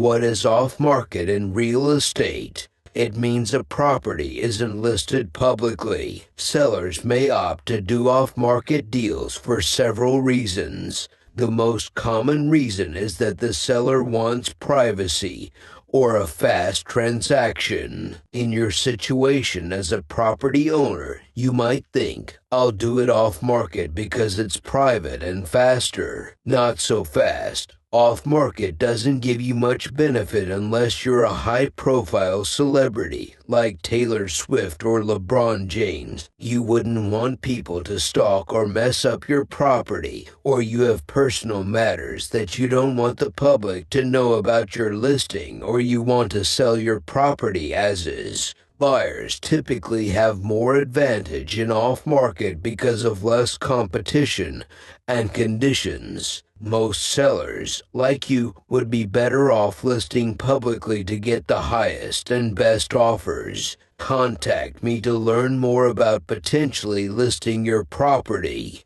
What is off-market in real estate? It means a property isn't listed publicly. Sellers may opt to do off-market deals for several reasons. The most common reason is that the seller wants privacy or a fast transaction. In your situation as a property owner, you might think, I'll do it off-market because it's private and faster. Not so fast. Off-market doesn't give you much benefit unless you're a high-profile celebrity like Taylor Swift or LeBron James. You wouldn't want people to stalk or mess up your property, or you have personal matters that you don't want the public to know about your listing, or you want to sell your property as is. Buyers typically have more advantage in off-market because of less competition and conditions. Most sellers, like you, would be better off listing publicly to get the highest and best offers. Contact me to learn more about potentially listing your property.